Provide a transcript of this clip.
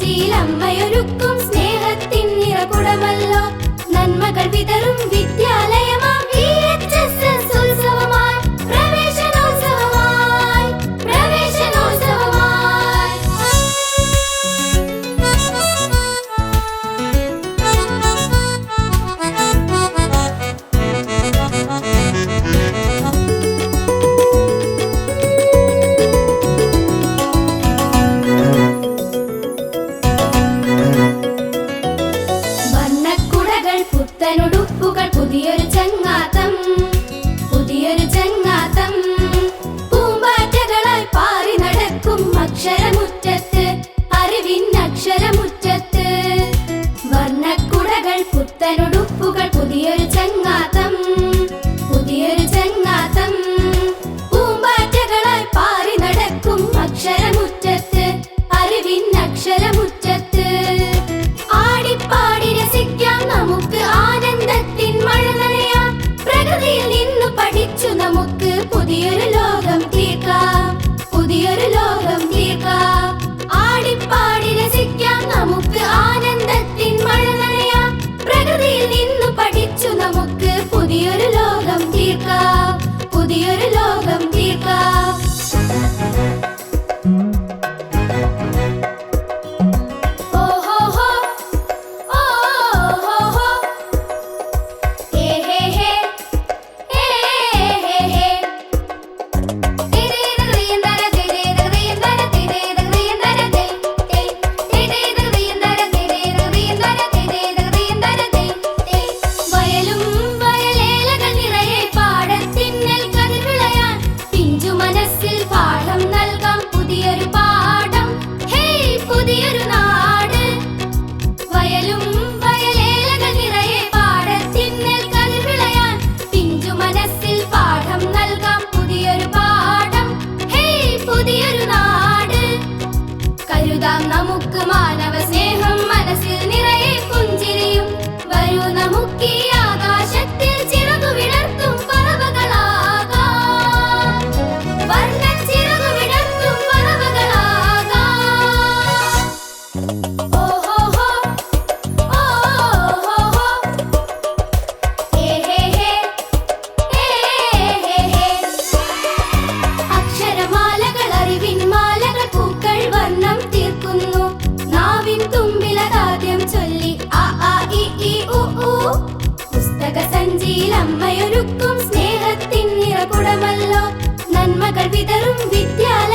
സഞ്ചിയിൽ അമ്മയൊരുക്കും സ്നേഹത്തിൻ നിറകുടമല്ലോ. നന്മകൾ വിതറും വിദ്യാലയമാം VHSS ഉത്സവമായി പ്രവേശനോത്സവമായി പ്രവേശനോത്സവമായി. വർണ്ണക്കുടകൾ പുത്തനുടുപ്പുകൾ പുതിയൊരു ചങ്ങാത്തം പുതിയൊരു ചങ്ങാത്തം. പൂമ്പാറ്റകളായി പാറി നടക്കും അക്ഷരമുറ്റത്ത് അറിവിൻ അക്ഷരമുറ്റത്ത്. വർണ്ണക്കുടകൾ പുത്തനുടുപ്പുകൾ പുതിയൊരു ചങ്ങാത്തം പുതിയൊരു ചങ്ങാത്തം. പൂമ്പാറ്റകളായി പാറി നടക്കും അക്ഷരമുറ്റത്ത് അറിവിൻ അക്ഷരമുറ്റത്ത്. ആടിപ്പാടി രസിക്കാം നമുക്ക് ആനന്ദത്തിൻ മഴ നനയാം. പ്രകൃതിയിൽ നിന്നു പഠിച്ചു നമുക്ക് പുതിയൊരു ലോകം തീർക്കാം പുതിയൊരു ലോകം തീർക്കാം. ആടിപ്പാടി രസിക്കാം നമുക്ക് ആനന്ദത്തിൻ മഴ നനയാം. പ്രകൃതിയിൽ നിന്നു പഠിച്ചു നമുക്ക് പുതിയൊരു ലോകം തീർക്കാം പുതിയൊരു ലോകം തീർക്കാം. വയലും വയലേലകൾ നിറയെ പാടത്തിൻ നെൽക്കതിർ വിളയാൻ പിഞ്ചു മനസ്സിൽ പാഠം നൽകാം പുതിയൊരു പാഠം. ഹേയ് പുതിയൊരു നാട്. വയലും വയലേലകൾ നിറയെ പാടത്തിൻ നെൽക്കതിർ വിളയാൻ പിഞ്ചു മനസ്സിൽ പാഠം നൽകാം പുതിയൊരു പാഠം. ഹേയ് പുതിയൊരു നാട്. കരുതാം നമുക്ക് മാനവ സ്നേഹം മനസ്സിൽ നിറയെ പുഞ്ചിരിയും. വരൂ നമുക്കീ ആകാശത്തിൽ ചിറകു വിടർത്തും പറവകളാകാം. വർണ്ണച്ചിറകു വിടർത്തും പറവകളാകാം. ഓഹോഹോ ഓഹോഹോ ഏഹേഹേ ഏഹേഹേ. അക്ഷരമാലകൾ അറിവിൻ മാലകൾ പൂക്കൾ വർണ്ണം തീർക്കുന്നു. നാവിൻ തുമ്പിലതാദ്യം ചൊല്ലി അ ആ ഇ ഈ ഉ ഊ. പുസ്തക സഞ്ചിയിൽ അമ്മയൊരുക്കും സ്നേഹത്തിൻ നിറകുടമല്ലോ. നന്മകൾ വിതറും വിദ്യാലയം